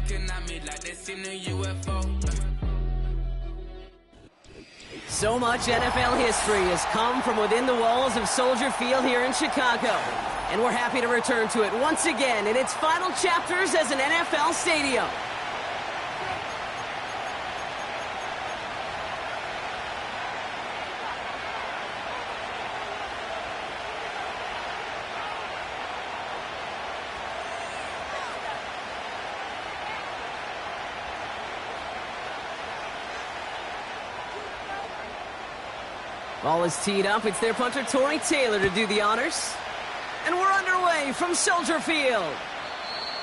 looking at me like they seen a UFO. So much NFL history has come from within the walls of Soldier Field here in Chicago. And we're happy to return to it once again in its final chapters as an NFL stadium. Ball is teed up. It's their punter, Torrey Taylor, to do the honors. And we're underway from Soldier Field.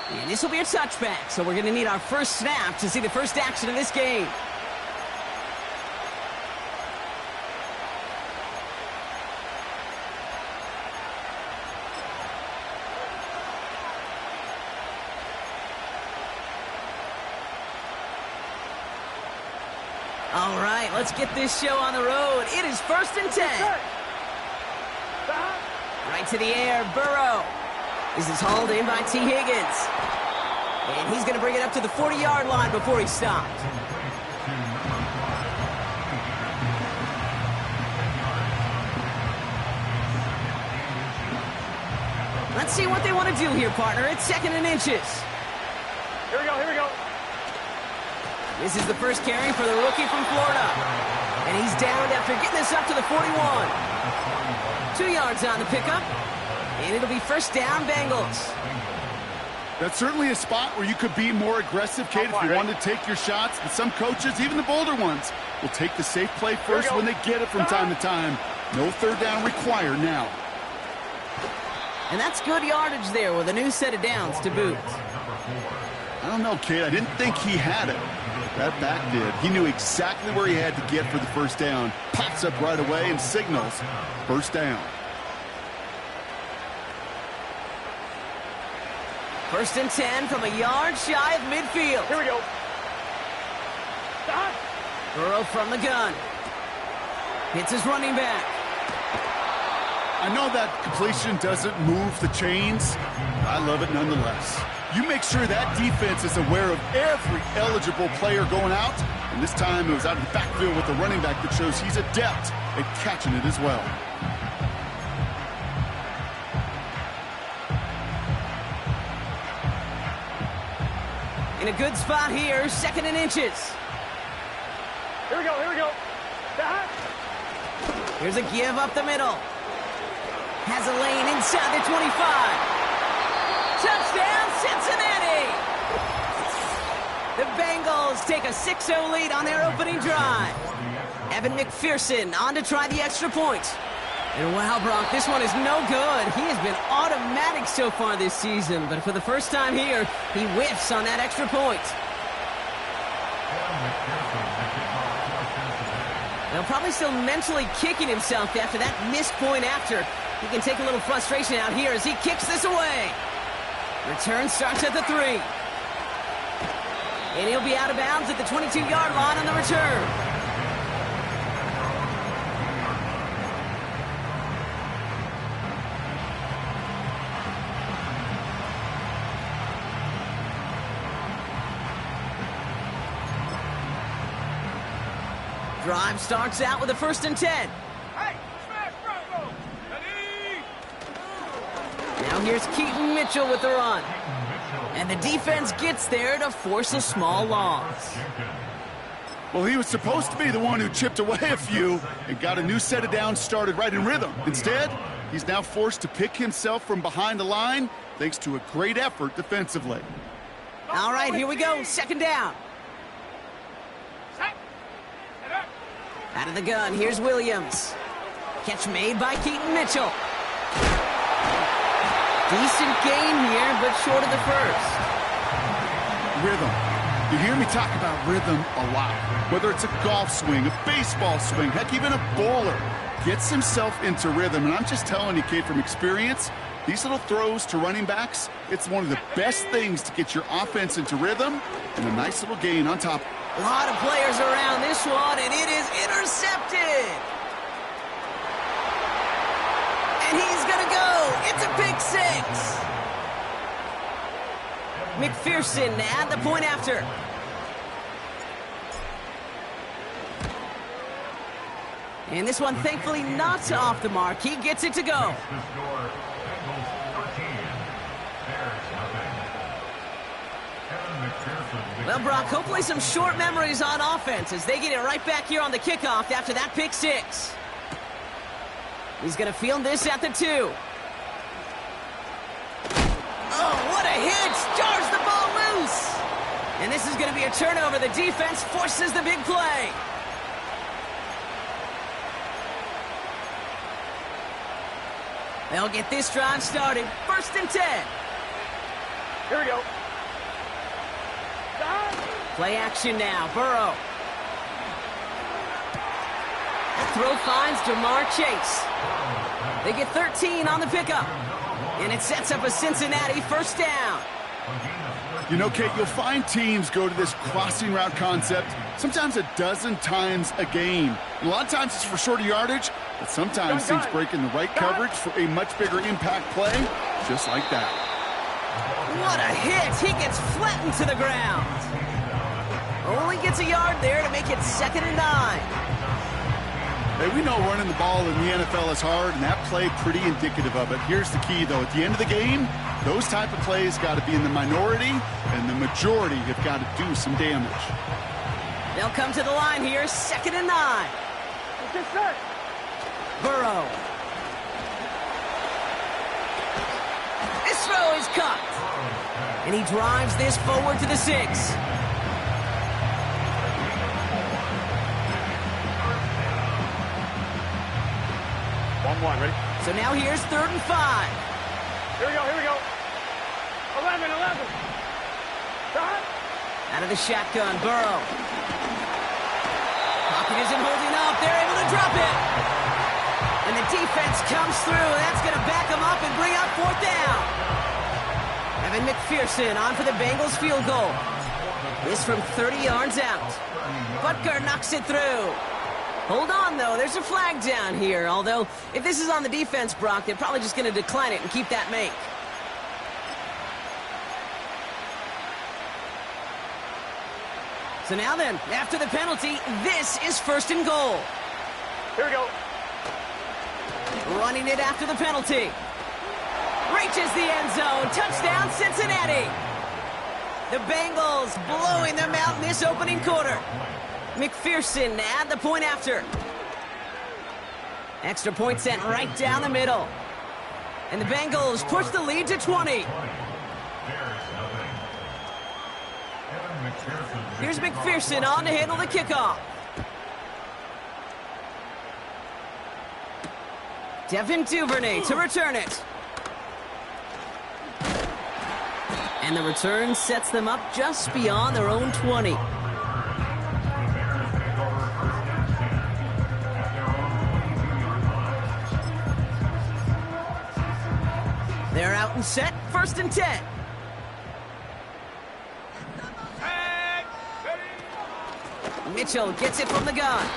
And this will be a touchback, so we're going to need our first snap to see the first action of this game. All right, let's get this show on the road. It is 1st and 10. Right to the air, Burrow. This is hauled in by T. Higgins. And he's going to bring it up to the 40-yard line before he's stopped. Let's see what they want to do here, partner. It's 2nd and inches. Here we go. This is the first carry for the rookie from Florida. And he's downed after getting this up to the 41. 2 yards on the pickup. And it'll be first down, Bengals. That's certainly a spot where you could be more aggressive, Kate, if you wanted to take your shots. But some coaches, even the bolder ones, will take the safe play first when they get it from time to time. No third down required now. And that's good yardage there with a new set of downs to boot. I don't know, Kate. I didn't think he had it. That back did. He knew exactly where he had to get for the first down. Pops up right away and signals first down. 1st and 10 from a yard shy of midfield. Here we go. Stop. Burrow from the gun. Hits his running back. I know that completion doesn't move the chains. I love it nonetheless. You make sure that defense is aware of every eligible player going out. And this time it was out of the backfield with the running back that shows he's adept at catching it as well. In a good spot here, 2nd and inches. Here we go. Here's a give up the middle. Has a lane inside the 25. Touchdown, Cincinnati! The Bengals take a 6-0 lead on their opening drive. Evan McPherson on to try the extra point. And wow, Brock, this one is no good. He has been automatic so far this season, but for the first time here, he whiffs on that extra point. Now, probably still mentally kicking himself after that missed point after. He can take a little frustration out here as he kicks this away. Return starts at the 3. And he'll be out of bounds at the 22-yard line on the return. Drive starts out with a 1st and 10. Now here's Keaton Mitchell with the run. And the defense gets there to force a small loss. Well, he was supposed to be the one who chipped away a few and got a new set of downs started right in rhythm. Instead, he's now forced to pick himself from behind the line thanks to a great effort defensively. All right, here we go. 2nd down. Out of the gun, here's Williams. Catch made by Keaton Mitchell. Decent gain here, but short of the first. Rhythm. You hear me talk about rhythm a lot. Whether it's a golf swing, a baseball swing, heck, even a bowler gets himself into rhythm. And I'm just telling you, kid, from experience, these little throws to running backs, it's one of the best things to get your offense into rhythm and a nice little gain on top. A lot of players around this one, and it is intercepted. And he's going to go. It's a pick 6. McPherson at the point after. And this one, thankfully, not off the mark. He gets it to go. Well, Brock, hopefully some short memories on offense as they get it right back here on the kickoff after that pick six. He's going to field this at the 2. Oh, what a hit! Jars the ball loose! And this is going to be a turnover. The defense forces the big play. They'll get this drive started. 1st and 10. Here we go. Play action now. Burrow. Throw finds Jamar Chase. They get 13 on the pickup. And it sets up a Cincinnati 1st down. You know, Kate, you'll find teams go to this crossing route concept sometimes a dozen times a game. And a lot of times it's for shorter yardage, but sometimes teams break in the right coverage for a much bigger impact play, just like that. What a hit! He gets flattened to the ground. Only gets a yard there to make it 2nd and 9. Hey, we know running the ball in the NFL is hard, and that play pretty indicative of it. Here's the key, though. At the end of the game, those type of plays got to be in the minority, and the majority have got to do some damage. They'll come to the line here, 2nd and 9. Get set. Burrow. This throw is cut. And he drives this forward to the 6. One, ready? So now here's 3rd and 5. Here we go, here we go. 11. Shot. Out of the shotgun, Burrow. Pocket isn't holding up. They're able to drop it. And the defense comes through. That's going to back them up and bring up 4th down. Evan McPherson on for the Bengals field goal. This from 30 yards out. Butker knocks it through. Hold on, though. There's a flag down here. Although, if this is on the defense, Brock, they're probably just going to decline it and keep that make. So now then, after the penalty, this is 1st and goal. Here we go. Running it after the penalty. Reaches the end zone. Touchdown, Cincinnati. The Bengals blowing them out in this opening quarter. McPherson at the point after. Extra point sent right down the middle. And the Bengals push the lead to 20. Here's McPherson on to handle the kickoff. Devin Duvernay to return it. And the return sets them up just beyond their own 20. They're out and set, 1st and 10. Mitchell gets it from the gun.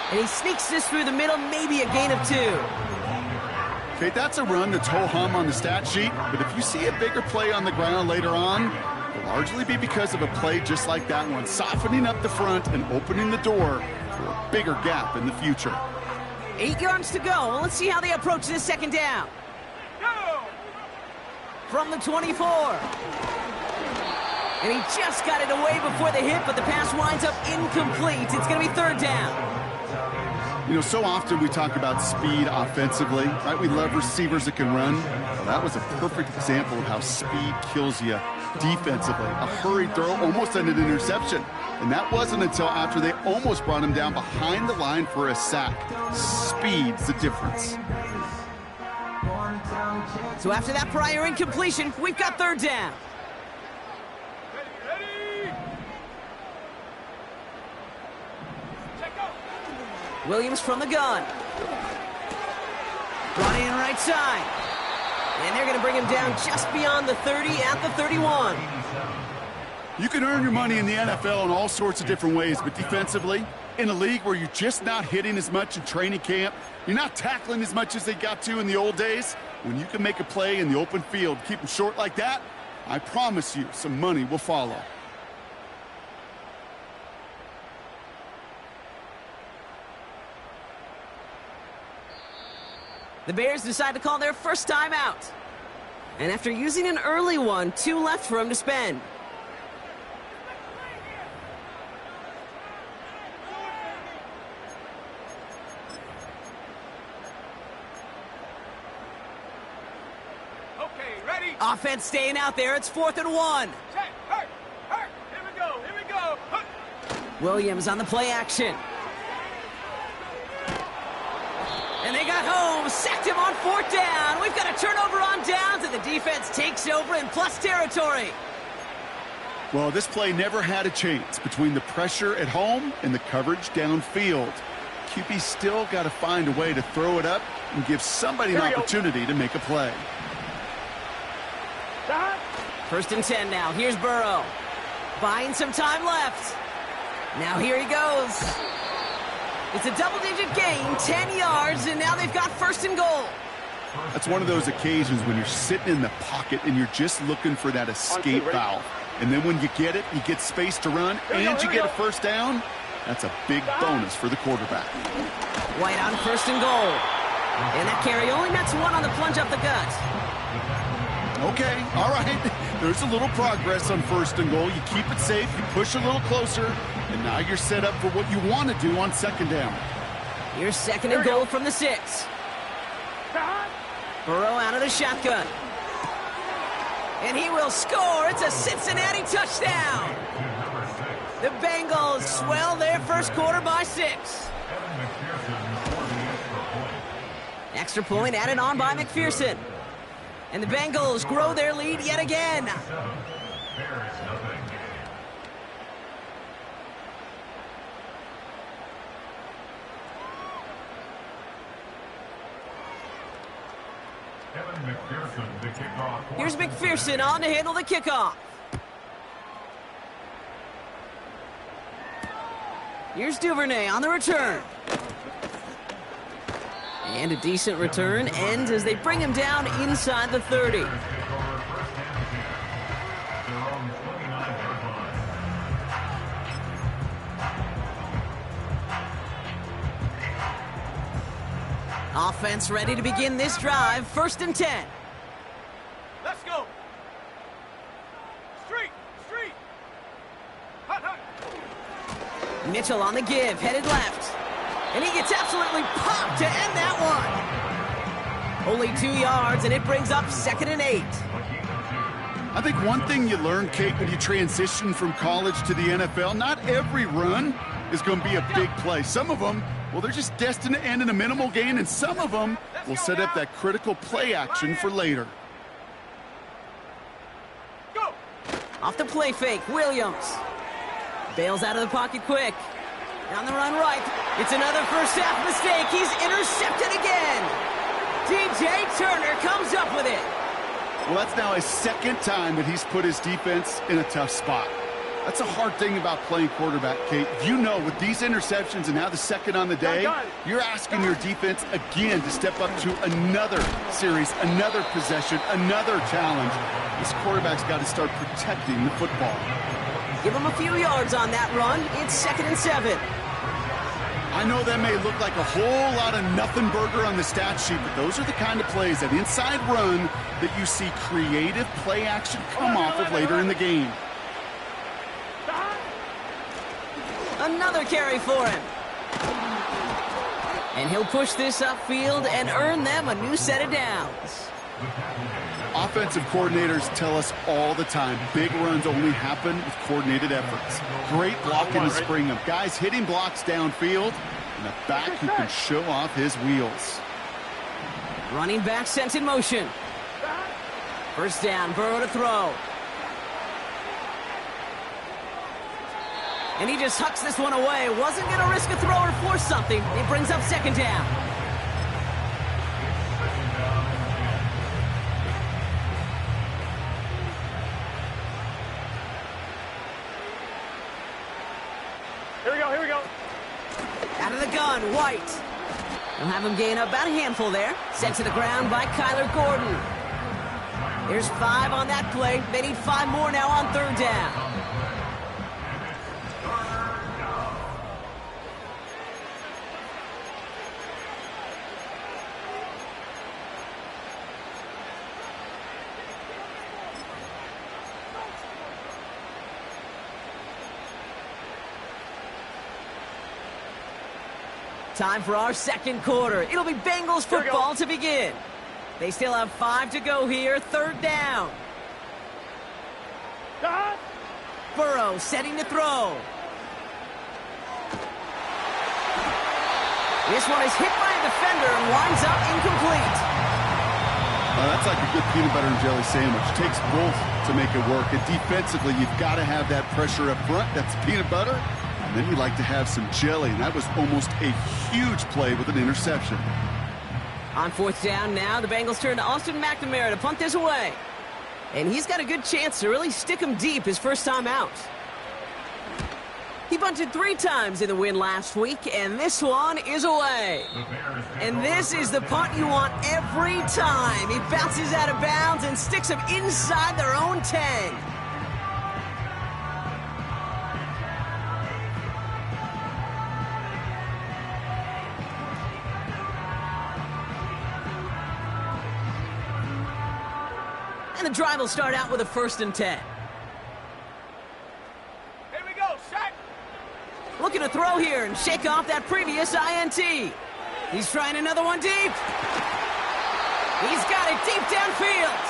And he sneaks this through the middle, maybe a gain of 2. Okay, that's a run that's ho-hum on the stat sheet, but if you see a bigger play on the ground later on, it'll largely be because of a play just like that one, softening up the front and opening the door for a bigger gap in the future. 8 yards to go. Well, let's see how they approach this 2nd down. From the 24. And he just got it away before the hit, but the pass winds up incomplete. It's going to be 3rd down. You know, so often we talk about speed offensively, right? We love receivers that can run. Well, that was a perfect example of how speed kills you defensively. A hurried throw almost ended an interception. And that wasn't until after they almost brought him down behind the line for a sack. Speed's the difference. So after that prior incompletion, we've got 3rd down. Williams from the gun. Brought in right side. And they're going to bring him down just beyond the 30 at the 31. You can earn your money in the NFL in all sorts of different ways, but defensively, in a league where you're just not hitting as much in training camp, you're not tackling as much as they got to in the old days, when you can make a play in the open field, keep them short like that, I promise you some money will follow. The Bears decide to call their first time out. And after using an early one, 2 left for him to spend. Okay, ready? Offense staying out there. It's 4th and 1. Check. Hurt. Here we go. Hurt. Williams on the play action. And they got home, sacked him on 4th down. We've got a turnover on downs, and the defense takes over in plus territory. Well, this play never had a chance between the pressure at home and the coverage downfield. QB still got to find a way to throw it up and give somebody an opportunity to make a play. 1st and 10 now. Here's Burrow. Buying some time left. Now here he goes. It's a double-digit gain, 10 yards, and now they've got 1st and goal. That's one of those occasions when you're sitting in the pocket and you're just looking for that escape valve. And then when you get it, you get space to run, and you get a 1st down. That's a big bonus for the quarterback. White on 1st and goal. And that carry only nets 1 on the plunge up the gut. Okay, all right. There's a little progress on 1st and goal. You keep it safe, you push a little closer, and now you're set up for what you want to do on 2nd down. Here's 2nd and goal from the 6. Burrow out of the shotgun. And he will score. It's a Cincinnati touchdown. The Bengals swell their 1st quarter by 6. Extra point added on by McPherson. And the Bengals grow their lead yet again. Here's McPherson on to handle the kickoff. Here's Duvernay on the return. And a decent return ends as they bring him down inside the 30. Offense ready to begin this drive. 1st and 10. Let's go. Street. Hut. Mitchell on the give, headed left. And he gets absolutely popped to end that one. Only 2 yards, and it brings up 2nd and 8. I think one thing you learn, Kate, when you transition from college to the NFL, not every run is going to be a big play. Some of them, well, they're just destined to end in a minimal gain, and some of them will set up that critical play action for later. Go. Off the play fake, Williams. Bails out of the pocket quick. On the run right. It's another first half mistake. He's intercepted again. DJ Turner comes up with it. Well, that's now his 2nd time that he's put his defense in a tough spot. That's a hard thing about playing quarterback, Kate. You know, with these interceptions and now the 2nd on the day, you're asking your defense again to step up to another series, another possession, another challenge. This quarterback's got to start protecting the football. Give him a few yards on that run. It's 2nd and 7. I know that may look like a whole lot of nothing burger on the stat sheet, but those are the kind of plays, that inside run, that you see creative play action come off of later in the game. Another carry for him. And he'll push this upfield and earn them a new set of downs. Offensive coordinators tell us all the time, big runs only happen with coordinated efforts. Great blocking to spring them. Guys hitting blocks downfield, and a back who can show off his wheels. Running back sent in motion. 1st down, Burrow to throw. And he just hucks this one away. Wasn't going to risk a throw or force something. It brings up 2nd down. Here we go. Out of the gun, White. They'll have him gain about a handful there. Sent to the ground by Kyler Gordon. There's 5 on that play. They need 5 more now on 3rd down. Time for our 2nd quarter. It'll be Bengals football to begin. They still have 5 to go here. 3rd down. Burrow setting to throw. This one is hit by a defender and winds up incomplete. That's like a good peanut butter and jelly sandwich. It takes both to make it work. And defensively, you've got to have that pressure up front. That's peanut butter. And then you like to have some jelly. And that was almost a huge play with an interception. On 4th down now, the Bengals turn to Austin McNamara to punt this away. And he's got a good chance to really stick him deep his first time out. He bunted 3 times in the win last week, and this one is away. And this is the punt you want every time. He bounces out of bounds and sticks him inside their own 10. And the drive will start out with a 1st and 10. Here we go, set. Looking to throw here and shake off that previous INT. He's trying another one deep. He's got it deep downfield.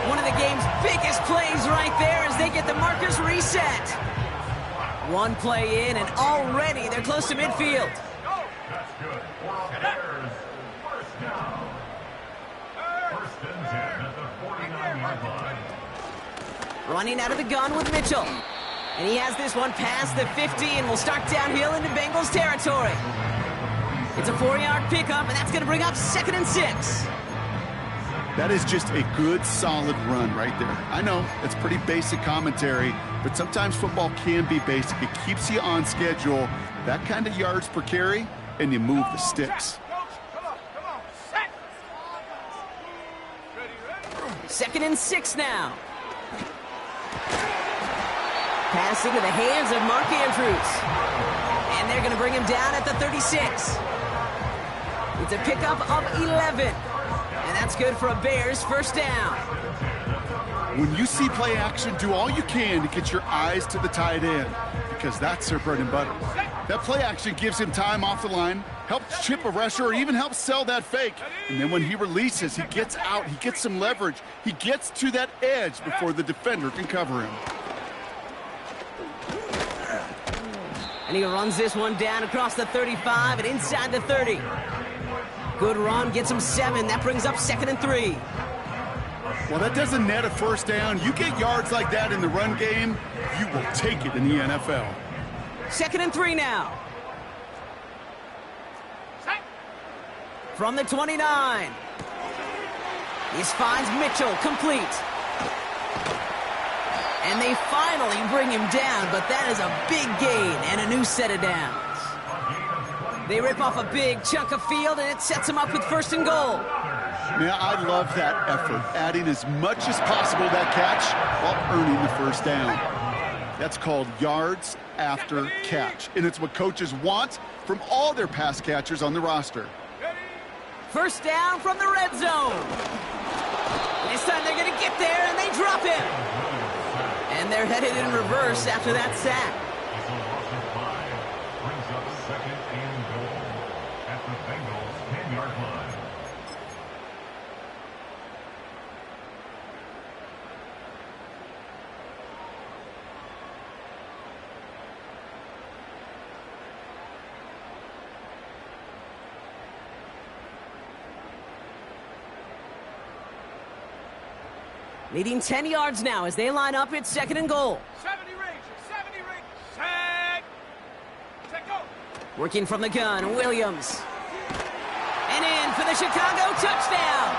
One of the game's biggest plays right there as they get the markers reset. 1 play in and already they're close to midfield. That's good. First down. First and 10 at the 49-yard line. Running out of the gun with Mitchell. And he has this one past the 50 and will start downhill into Bengals territory. It's a 4-yard pickup, and that's going to bring up 2nd and 6. That is just a good, solid run right there. I know, it's pretty basic commentary, but sometimes football can be basic. It keeps you on schedule, that kind of yards per carry, and you move the sticks. Come on, set. 2nd and 6 now. Pass into the hands of Mark Andrews. And they're going to bring him down at the 36. It's a pickup of 11. And that's good for a Bears 1st down. When you see play action, do all you can to get your eyes to the tight end, because that's their bread and butter. That play action gives him time off the line, helps chip a rusher, or even helps sell that fake. And then when he releases, he gets out, he gets some leverage. He gets to that edge before the defender can cover him. And he runs this one down across the 35 and inside the 30. Good run, gets him 7. That brings up 2nd and 3. Well, that doesn't net a 1st down. You get yards like that in the run game, you will take it in the NFL. 2nd and 3 now. From the 29. This finds Mitchell complete. And they finally bring him down, but that is a big gain and a new set of downs. They rip off a big chunk of field, and it sets him up with 1st and goal. Yeah, I love that effort, adding as much as possible to that catch while earning the 1st down. That's called yards after catch, and it's what coaches want from all their pass catchers on the roster. 1st down from the red zone. This time they're going to get there, and they drop him. And they're headed in reverse after that sack. It's a loss of 5. Brings up 2nd and goal at the Bengals 10-yard line. Needing 10 yards now as they line up at 2nd and goal. 70 range, set, go. Working from the gun, Williams. And in for the Chicago touchdown.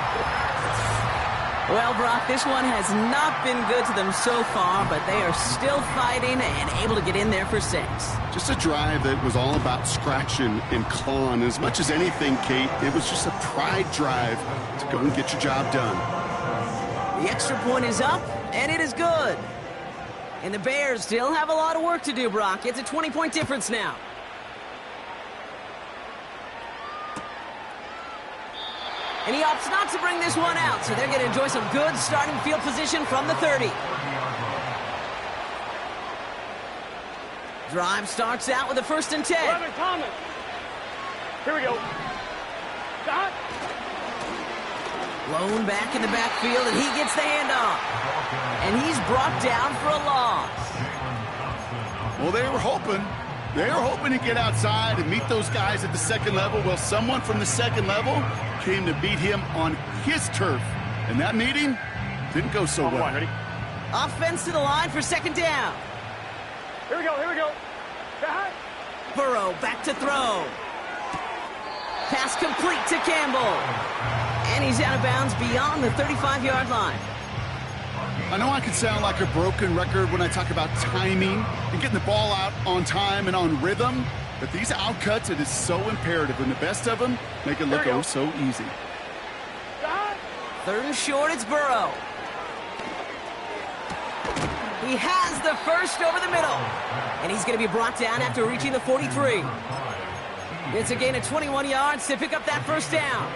Well, Brock, this one has not been good to them so far, but they are still fighting and able to get in there for 6. Just a drive that was all about scratching and clawing. As much as anything, Kate, it was just a pride drive to go and get your job done. The extra point is up, and it is good. And the Bears still have a lot of work to do, Brock. It's a 20-point difference now. And he opts not to bring this one out, so they're going to enjoy some good starting field position from the 30. Drive starts out with a 1st and 10. 11, Thomas. Here we go. Stop. Blown back in the backfield, and he gets the handoff. And he's brought down for a loss. Well, they were hoping to get outside and meet those guys at the second level. Well, someone from the second level came to beat him on his turf. And that meeting didn't go so well. Ready? Offense to the line for 2nd down. Here we go, here we go. Stop. Burrow back to throw. Pass complete to Campbell. And he's out of bounds beyond the 35-yard line. I know I can sound like a broken record when I talk about timing and getting the ball out on time and on rhythm, but these outcuts, it is so imperative, and the best of them make it look oh so easy. Stop. 3rd and short, it's Burrow. He has the first over the middle, and he's going to be brought down after reaching the 43. It's a gain of 21 yards to pick up that 1st down.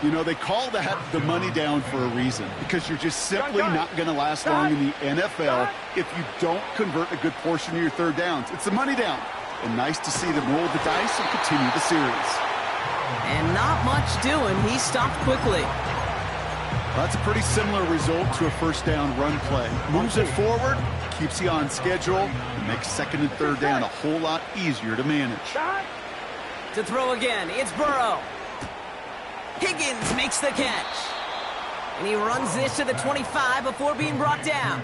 You know, they call that the money down for a reason, because you're just simply not going to last long in the NFL if you don't convert a good portion of your 3rd downs. It's the money down. And nice to see them roll the dice and continue the series. And not much doing. He stopped quickly. That's a pretty similar result to a 1st down run play. Moves it forward, keeps you on schedule, and makes 2nd and 3rd down a whole lot easier to manage. To throw again, it's Burrow. Higgins makes the catch. And he runs this to the 25 before being brought down.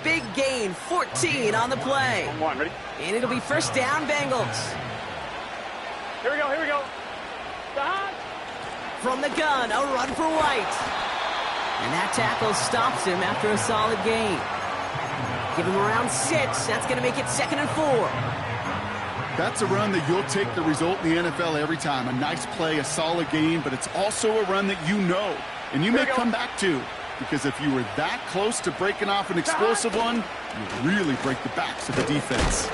Big gain, 14 on the play. Ready? And it'll be 1st down, Bengals. Here we go, here we go. Stop. From the gun, a run for White. And that tackle stops him after a solid gain. Give him around 6. That's going to make it 2nd and 4. That's a run that you'll take the result in the NFL every time. A nice play, a solid gain, but it's also a run that you know, and you may come back to, because if you were that close to breaking off an explosive one, you really break the backs of the defense.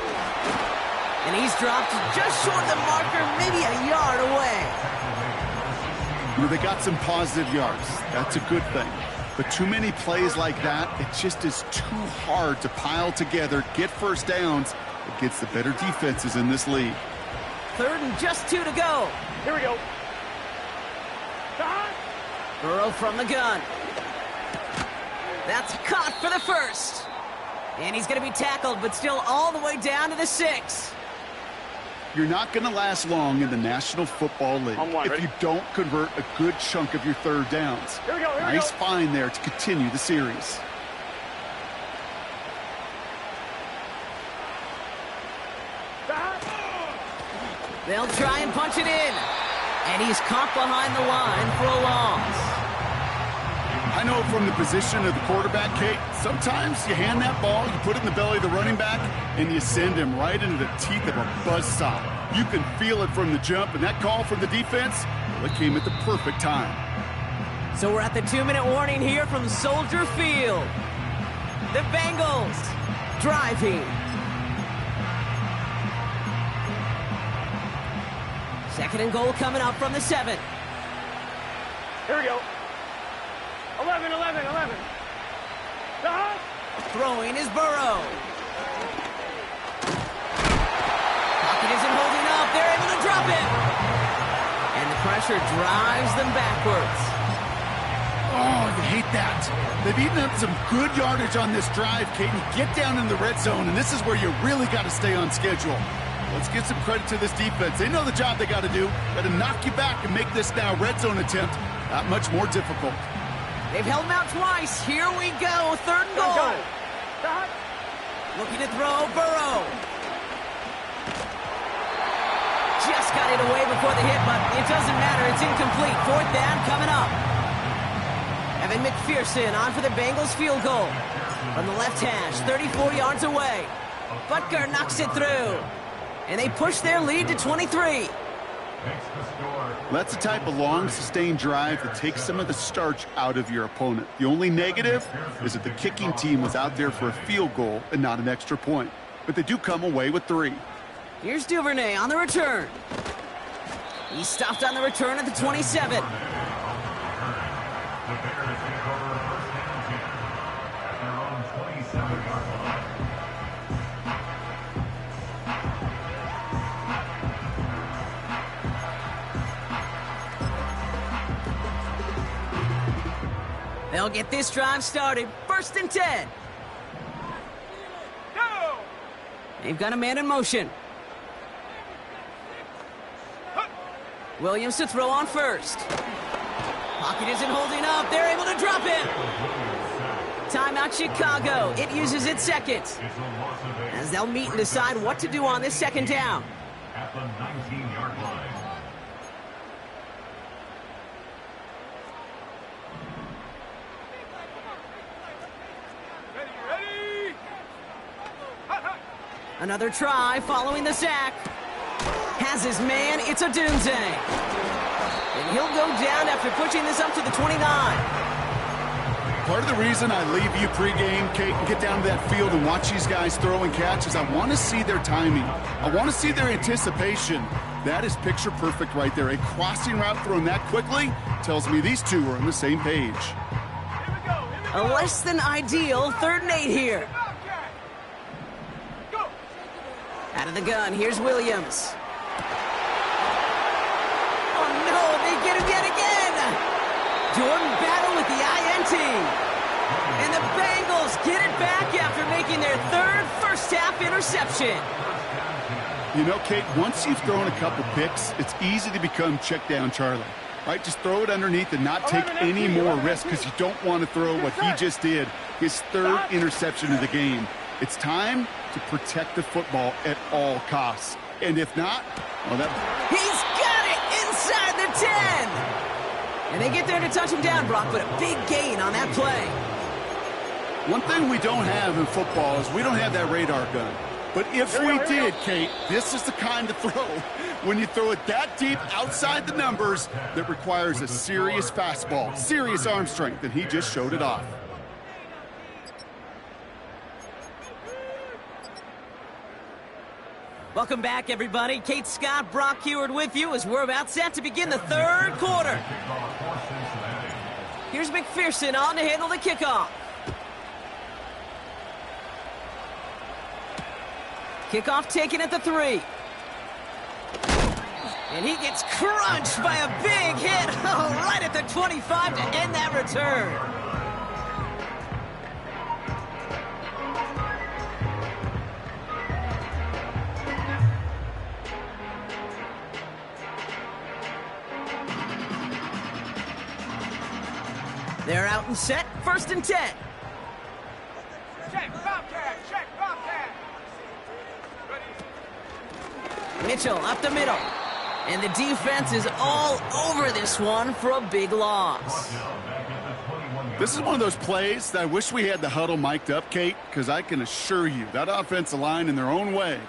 And he's dropped just short of the marker, maybe a yard away. You know, they got some positive yards. That's a good thing. But too many plays like that, it just is too hard to pile together, get 1st downs against the better defenses in this league. 3rd and just 2 to go. Here we go. Stop. Burrow from the gun. That's caught for the 1st. And he's going to be tackled, but still all the way down to the 6. You're not going to last long in the National Football League if you don't convert a good chunk of your 3rd downs. Here we go, here nice we go. find there to continue the series. Stop. They'll try and punch it in. And he's caught behind the line for a loss. I know from the position of the quarterback, Kate, sometimes you hand that ball, you put it in the belly of the running back, and you send him right into the teeth of a buzzsaw. You can feel it from the jump, and that call from the defense, well, it came at the perfect time. So we're at the 2-minute warning here from Soldier Field. The Bengals driving. 2nd and goal coming up from the 7. Here we go. 11, 11, 11. Stop. Throwing is Burrow. Pocket isn't holding up. They're able to drop it. And the pressure drives them backwards. Oh, you hate that. They've eaten up some good yardage on this drive, Kate. You get down in the red zone, and this is where you really got to stay on schedule. Let's give some credit to this defense. They know the job they got to do. Got to knock you back and make this now red zone attempt that much more difficult. They've held him out twice. Here we go. 3rd and goal. Stop. Looking to throw, Burrow. Just got it away before the hit, but it doesn't matter. It's incomplete. 4th down coming up. Evan McPherson on for the Bengals field goal. From the left hash, 34 yards away. Butker knocks it through. And they push their lead to 23. makes the score. That's the type of long, sustained drive that takes some of the starch out of your opponent. The only negative is that the kicking team was out there for a field goal and not an extra point. But they do come away with 3. Here's Duvernay on the return. He stopped on the return at the 27. The Bears take over first down 10 at their own 27-yard line. They'll get this drive started. 1st and 10. Go! They've got a man in motion. Williams to throw on first. Pocket isn't holding up. They're able to drop him. Timeout Chicago. It uses its second. As they'll meet and decide what to do on this 2nd down. At the 19-yard line. Ready? Hot, hot. Another try following the sack. Has his man. It's a doomsday. And he'll go down after pushing this up to the 29. Part of the reason I leave you pregame, Kate, and get down to that field and watch these guys throw and catch is I want to see their timing. I want to see their anticipation. That is picture perfect right there. A crossing route thrown that quickly tells me these two are on the same page. A less than ideal 3rd and 8 here. Go! Out of the gun, here's Williams. Oh no, they get him yet again! Jordan battle with the INT. And the Bengals get it back after making their 3rd first-half interception. You know, Kate, once you've thrown a couple picks, it's easy to become check down Charlie. Right? Just throw it underneath and not take any more risk because you don't want to throw what he just did, his 3rd interception of the game. It's time to protect the football at all costs. And if not, well, He's got it inside the 10. And they get there to touch him down, Brock, but a big gain on that play. One thing we don't have in football is we don't have that radar gun. But if we did, Kate, this is the kind of throw when you throw it that deep outside the numbers that requires a serious fastball, serious arm strength, and he just showed it off. Welcome back, everybody. Kate Scott, Brock Heward with you as we're about set to begin the 3rd quarter. Here's McPherson on to handle the kickoff. Kickoff taken at the 3. And he gets crunched by a big hit right at the 25 to end that return. They're out and set. 1st and 10. Check, Bobcat! Check, Bobcat! Ready? Mitchell up the middle. And the defense is all over this one for a big loss. This is one of those plays that I wish we had the huddle mic'd up, Kate, because I can assure you that offensive line in their own way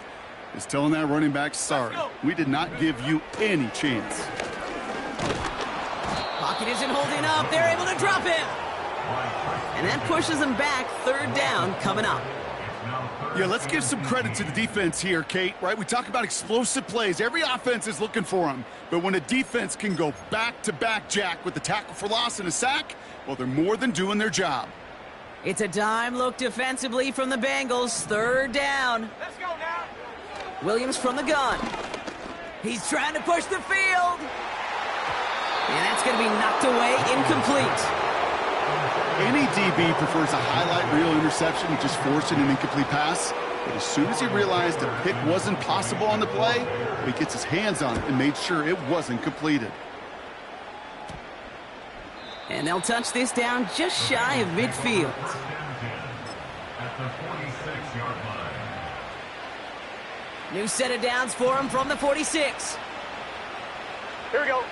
is telling that running back, sorry, we did not give you any chance. Pocket isn't holding up. They're able to drop him. And that pushes them back. 3rd down coming up. Yeah, let's give some credit to the defense here, Kate, right? We talk about explosive plays. Every offense is looking for them. But when a defense can go back-to-back, Jack, with the tackle for loss and a sack, well, they're more than doing their job. It's a dime look defensively from the Bengals. 3rd down. Let's go now! Williams from the gun. He's trying to push the field. And that's going to be knocked away, incomplete. Any DB prefers a highlight reel interception to just forcing an incomplete pass. But as soon as he realized a pick wasn't possible on the play, he gets his hands on it and made sure it wasn't completed. And they'll touch this down just shy of midfield. At the 46-yard line. New set of downs for him from the 46. Here we go.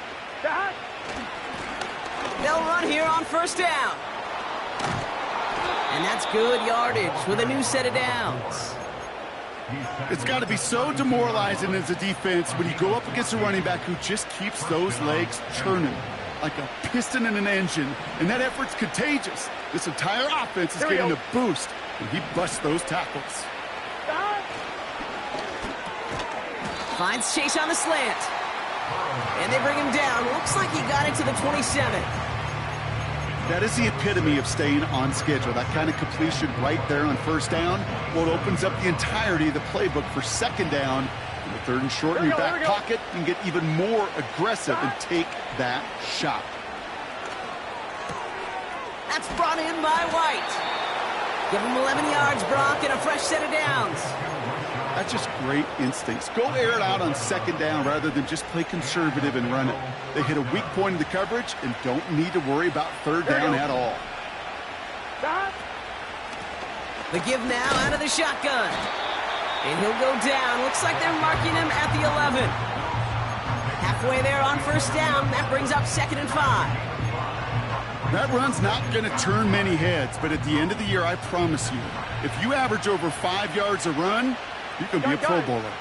Hot. They'll run here on 1st down. And that's good yardage with a new set of downs. It's got to be so demoralizing as a defense when you go up against a running back who just keeps those legs churning like a piston in an engine, and that effort's contagious. This entire offense is getting a boost when he busts those tackles. Finds Chase on the slant. And they bring him down. Looks like he got it to the 27. That is the epitome of staying on schedule. That kind of completion right there on first down. Well, it opens up the entirety of the playbook for second down. In the third and short in your back pocket, you can get even more aggressive and take that shot. That's brought in by White. Give him 11 yards, Brock, and a fresh set of downs. That's just great instincts. Go air it out on second down rather than just play conservative and run it. They hit a weak point in the coverage and don't need to worry about third down at all. The give now out of the shotgun. And he'll go down. Looks like they're marking him at the 11. Halfway there on first down. That brings up 2nd and 5. That run's not going to turn many heads, but at the end of the year, I promise you, if you average over 5 yards a run, you can be a Pro Bowler.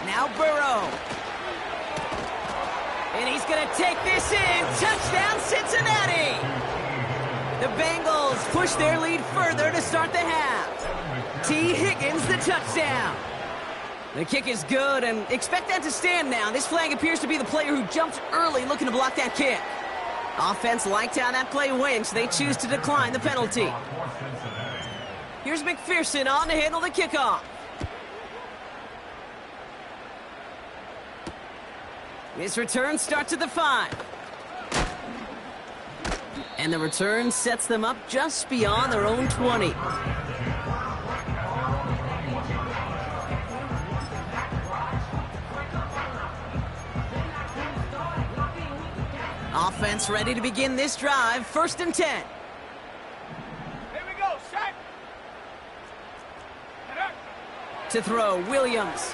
Now Burrow. And he's going to take this in. Touchdown, Cincinnati. The Bengals push their lead further to start the half. T. Higgins, the touchdown. The kick is good, and expect that to stand now. This flag appears to be the player who jumped early looking to block that kick. Offense liked how that play went, so they choose to decline the penalty. Here's McPherson on to handle the kickoff. This return starts at the 5. And the return sets them up just beyond their own 20. Offense ready to begin this drive. 1st and 10. Here we go, set. To throw, Williams.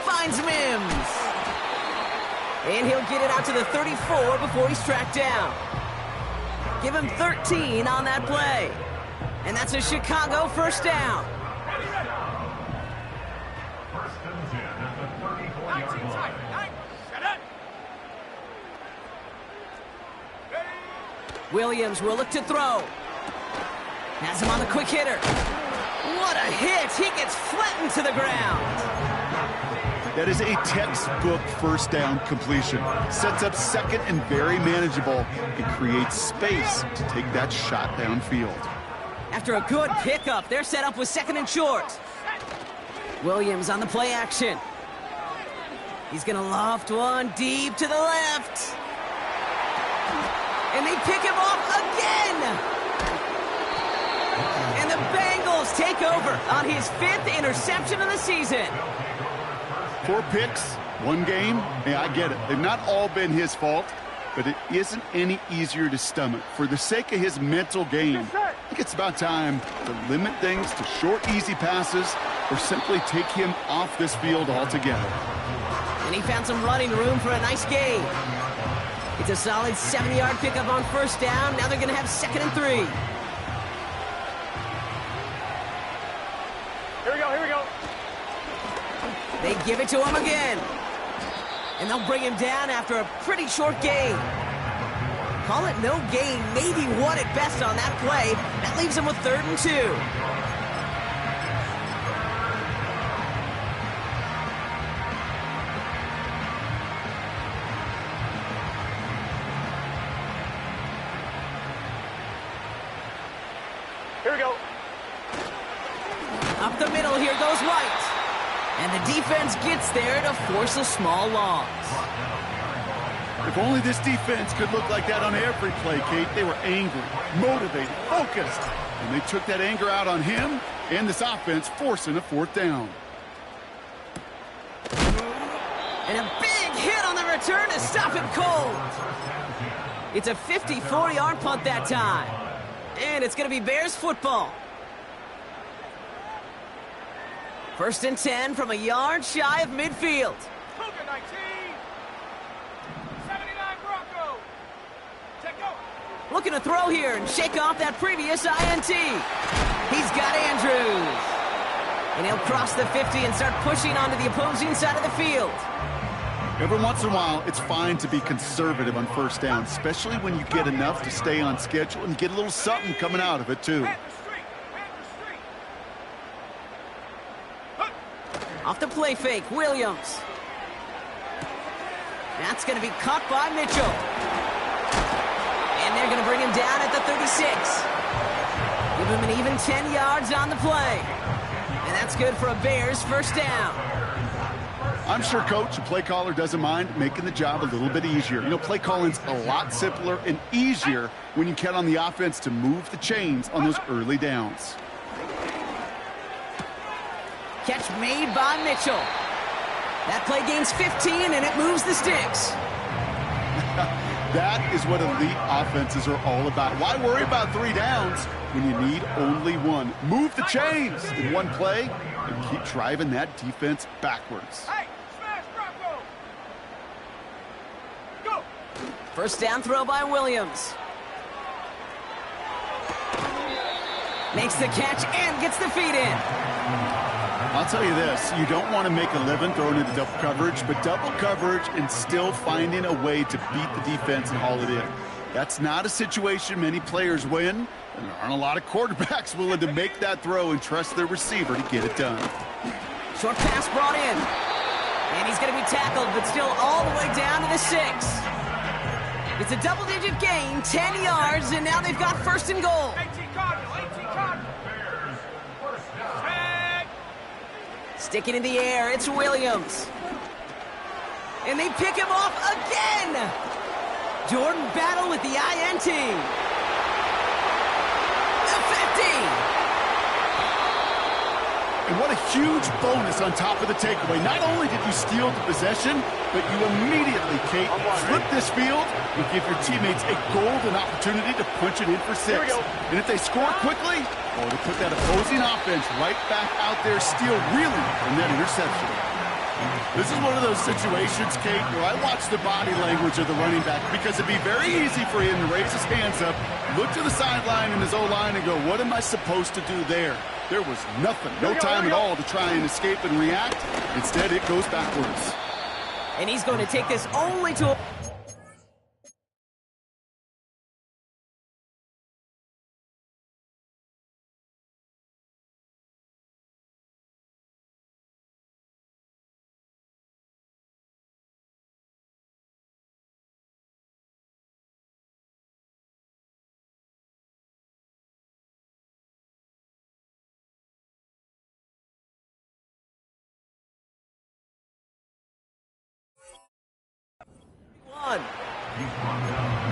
Finds Mims. And he'll get it out to the 34 before he's tracked down. Give him 13 on that play. And that's a Chicago first down. First and 10 at the 34-yard line. Williams will look to throw. Has him on the quick hitter. What a hit! He gets flattened to the ground. That is a textbook first down completion. Sets up second and very manageable. It creates space to take that shot downfield. After a good pickup, they're set up with 2nd and short. Williams on the play action. He's going to loft one deep to the left. And they pick him off again. And the Bengals take over on his 5th interception of the season. 4 picks, 1 game. Yeah, I get it. They've not all been his fault, but it isn't any easier to stomach. For the sake of his mental game, I think it's about time to limit things to short, easy passes or simply take him off this field altogether. And he found some running room for a nice gain. It's a solid 7-yard pickup on first down. Now they're going to have 2nd and 3. Here we go, here we go. They give it to him again. And they'll bring him down after a pretty short gain. Call it no gain, maybe 1 at best on that play. That leaves him with 3rd and 2. Here we go. Up the middle, here goes White. And the defense gets there to force a small loss. If only this defense could look like that on every play, Kate. They were angry, motivated, focused. And they took that anger out on him and this offense, forcing a 4th down. And a big hit on the return to stop it cold. It's a 54-yard punt that time. And it's going to be Bears football. 1st and 10 from a yard shy of midfield. Cougar 19. 79 Bronco. Take go. Looking to throw here and shake off that previous INT. He's got Andrews. And he'll cross the 50 and start pushing onto the opposing side of the field. Every once in a while, it's fine to be conservative on first down, especially when you get enough to stay on schedule and get a little something coming out of it, too. Off the play fake, Williams. That's going to be caught by Mitchell. And they're going to bring him down at the 36. Give him an even 10 yards on the play. And that's good for a Bears first down. I'm sure Coach, the play caller, doesn't mind making the job a little bit easier. You know, play calling's a lot simpler and easier when you count on the offense to move the chains on those early downs. Catch made by Mitchell. That play gains 15, and it moves the sticks. That is what elite offenses are all about. Why worry about 3 downs when you need only one? Move the chains in one play and keep driving that defense backwards. Hey, smash Rocco! Go! First down throw by Williams. Makes the catch and gets the feet in. I'll tell you this, you don't want to make a living throwing into double coverage, but double coverage and still finding a way to beat the defense and haul it in. That's not a situation many players win, and there aren't a lot of quarterbacks willing to make that throw and trust their receiver to get it done. Short pass brought in. And he's going to be tackled, but still all the way down to the 6. It's a double-digit gain, 10 yards, and now they've got first and goal. 18 Cardinal, 18 Cardinal. Sticking in the air, it's Williams. And they pick him off again. Jordan Battle with the INT. The 50. And what a huge bonus on top of the takeaway. Not only did you steal the possession, but you immediately, Kate, flip this field and give your teammates a golden opportunity to punch it in for 6. And if they score quickly, oh, to put that opposing offense right back out there, steal really from that interception. This is one of those situations, Kate, where I watch the body language of the running back because it'd be very easy for him to raise his hands up, look to the sideline in his O-line and go, what am I supposed to do there? There was nothing, no time at all to try and escape and react. Instead, it goes backwards. And he's going to take this only to a...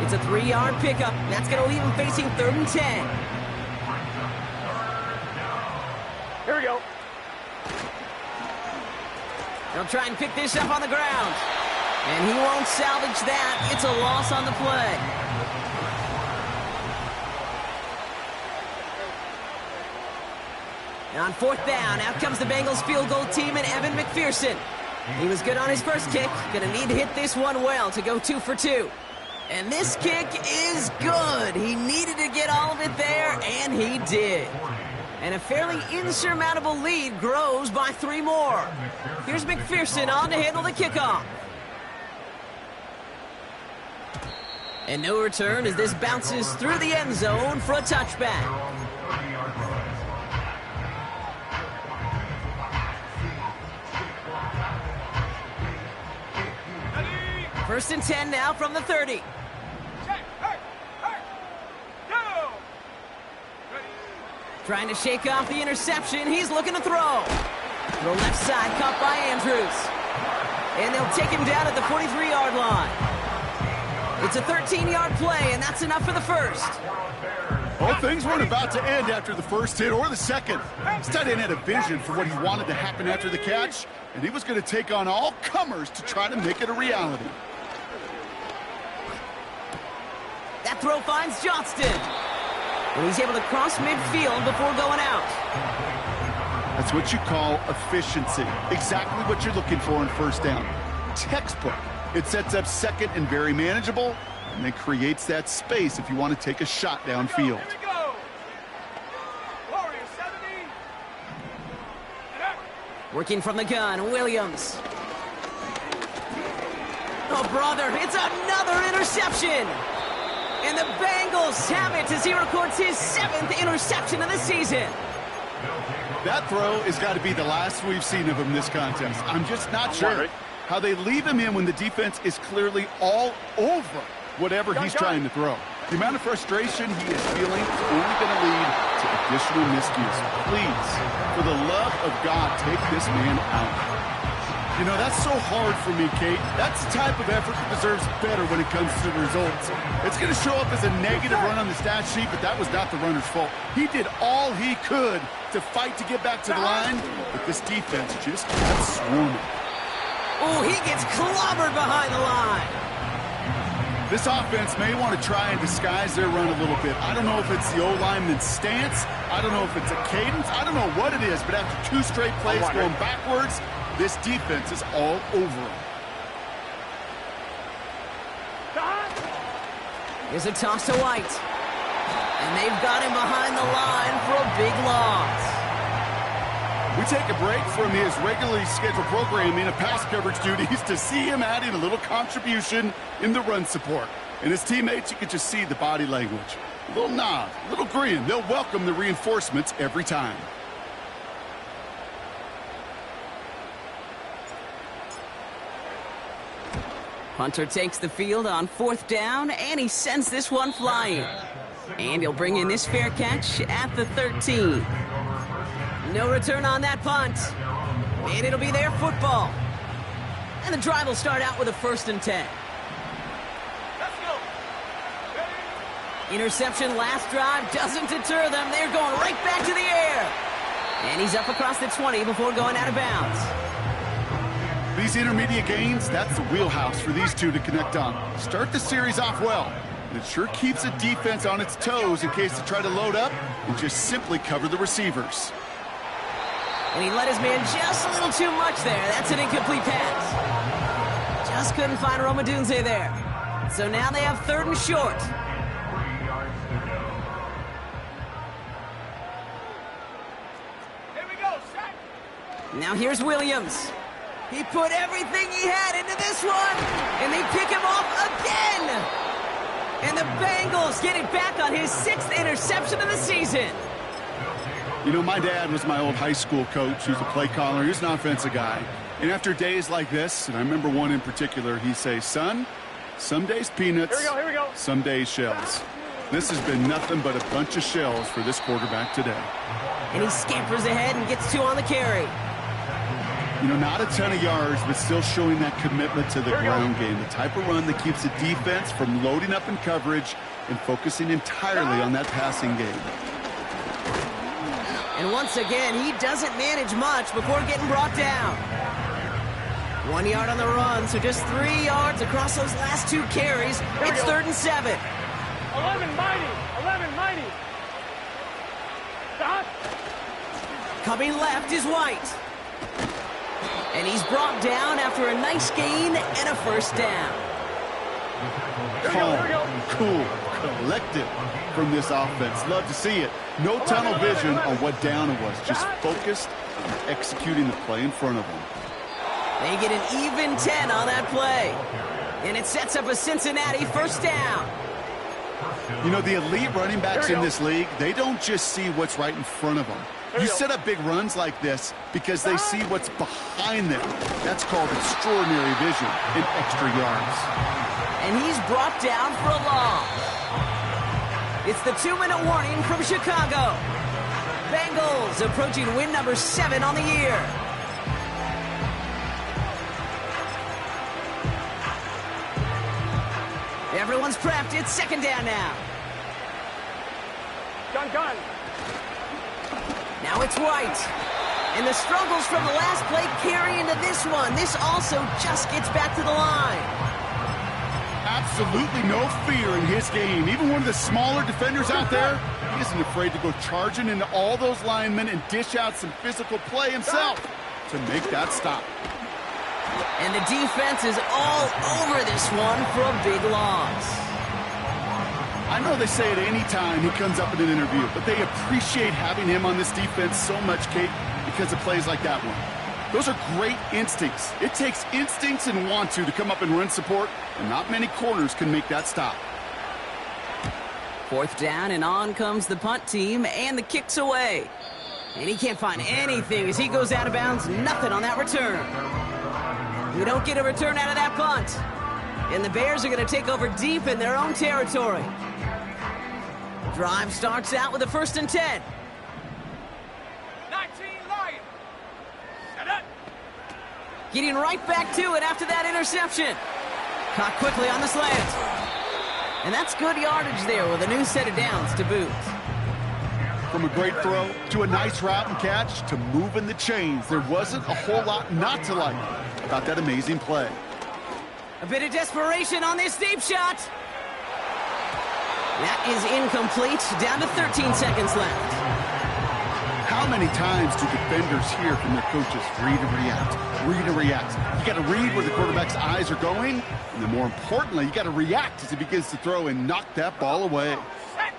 It's a 3-yard pickup. That's going to leave him facing 3rd and 10. Here we go. They'll try and pick this up on the ground. And he won't salvage that. It's a loss on the play. On 4th down, out comes the Bengals field goal team and Evan McPherson. He was good on his first kick. Going to need to hit this one well to go 2 for 2. And this kick is good. He needed to get all of it there, and he did. And a fairly insurmountable lead grows by 3 more. Here's McPherson on to handle the kickoff. And no return as this bounces through the end zone for a touchback. First and 10 now from the 30. Trying to shake off the interception. He's looking to throw. The left side caught by Andrews. And they'll take him down at the 43-yard line. It's a 13-yard play, and that's enough for the first. Well, things weren't about to end after the first hit or the second. This tight end had a vision for what he wanted to happen after the catch, and he was going to take on all comers to try to make it a reality. That throw finds Johnston. And he's able to cross midfield before going out. That's what you call efficiency. Exactly what you're looking for in first down. Textbook. It sets up second and very manageable, and then creates that space if you want to take a shot downfield. Here we go. Warrior 70. And Working from the gun, Williams. Oh, brother, it's another interception. And the Bengals have it as he records his 7th interception of the season. That throw has got to be the last we've seen of him this contest. I'm just not sure how they leave him in when the defense is clearly all over whatever he's trying to throw. The amount of frustration he is feeling is only going to lead to additional miscues. Please, for the love of God, take this man out. You know, that's so hard for me, Kate. That's the type of effort that deserves better when it comes to the results. It's going to show up as a negative run on the stat sheet, but that was not the runner's fault. He did all he could to fight to get back to the line, but this defense just kept swarming. Oh, he gets clobbered behind the line. This offense may want to try and disguise their run a little bit. I don't know if it's the O-lineman's stance. I don't know if it's a cadence. I don't know what it is, but after 2 straight plays going backwards, this defense is all over him. Here's a toss to White. And they've got him behind the line for a big loss. We take a break from his regularly scheduled programming of pass coverage duties to see him adding a little contribution in the run support. And his teammates, you can just see the body language. A little nod, a little grin. They'll welcome the reinforcements every time. Hunter takes the field on 4th down, and he sends this one flying. And he'll bring in this fair catch at the 13. No return on that punt. And it'll be their football. And the drive will start out with a 1st and 10. Let's go. Interception last drive doesn't deter them. They're going right back to the air. And he's up across the 20 before going out of bounds. These intermediate gains, that's the wheelhouse for these two to connect on. Start the series off well. And it sure keeps the defense on its toes in case they try to load up and just simply cover the receivers. And he let his man just a little too much there. That's an incomplete pass. Just couldn't find Roma Dunze there. So now they have 3rd and short. 3 yards to go. Here we go, set. Now here's Williams. He put everything he had into this one, and they pick him off again. And the Bengals get it back on his 6th interception of the season. You know, my dad was my old high school coach. He was a play caller. He was an offensive guy. And after days like this, and I remember one in particular, he'd say, son, some days peanuts, Here we go. some days shells. This has been nothing but a bunch of shells for this quarterback today. And he scampers ahead and gets 2 on the carry. You know, not a ton of yards, but still showing that commitment to the ground game. The type of run that keeps the defense from loading up in coverage and focusing entirely on that passing game. And once again, he doesn't manage much before getting brought down. 1 yard on the run, so just 3 yards across those last 2 carries. It's 3rd and 7. 11 mighty. Stop. Coming left is White. And he's brought down after a nice gain and a 1st down. Calm, cool, collected from this offense. Love to see it. No tunnel vision on what down it was. Just focused on executing the play in front of them. They get an even 10 on that play. And it sets up a Cincinnati 1st down. You know, the elite running backs in this league, they don't just see what's right in front of them. You set up big runs like this because they see what's behind them. That's called extraordinary vision and extra yards. And he's brought down for a loss. It's the 2-minute warning from Chicago. Bengals approaching win number 7 on the year. Everyone's prepped. It's 2nd down now. Gun. Now it's White. And the struggles from the last play carry into this one. This also just gets back to the line. Absolutely no fear in his game. Even one of the smaller defenders out there, he isn't afraid to go charging into all those linemen and dish out some physical play himself to make that stop. And the defense is all over this one for a big loss. I know they say it any time he comes up in an interview, but they appreciate having him on this defense so much, Kate, because of plays like that one. Those are great instincts. It takes instincts and want to come up and run support, and not many corners can make that stop. 4th down, and on comes the punt team, and the kick's away. And he can't find anything as he goes out of bounds. Nothing on that return. We don't get a return out of that punt. And the Bears are going to take over deep in their own territory. Drive starts out with a 1st and 10. 19 Lions. Set up. Getting right back to it after that interception. Caught quickly on the slant. And that's good yardage there with a new set of downs to boot. From a great throw to a nice route and catch to moving the chains, there wasn't a whole lot not to like about that amazing play. A bit of desperation on this deep shot. That is incomplete. Down to 13 seconds left. How many times do defenders hear from their coaches, read and react, read and react? You got to read where the quarterback's eyes are going, and then more importantly, you got to react as he begins to throw and knock that ball away. Set.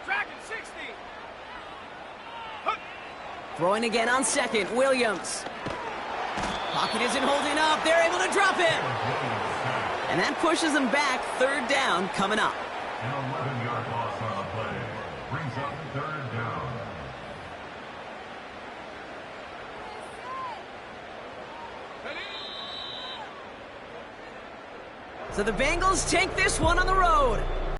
Dragon 60. Hook. Throwing again on 2nd, Williams. Pocket isn't holding up. They're able to drop it. And that pushes them back. 3rd down coming up. An 11-yard loss on the play. Brings up 3rd down. So the Bengals take this one on the road.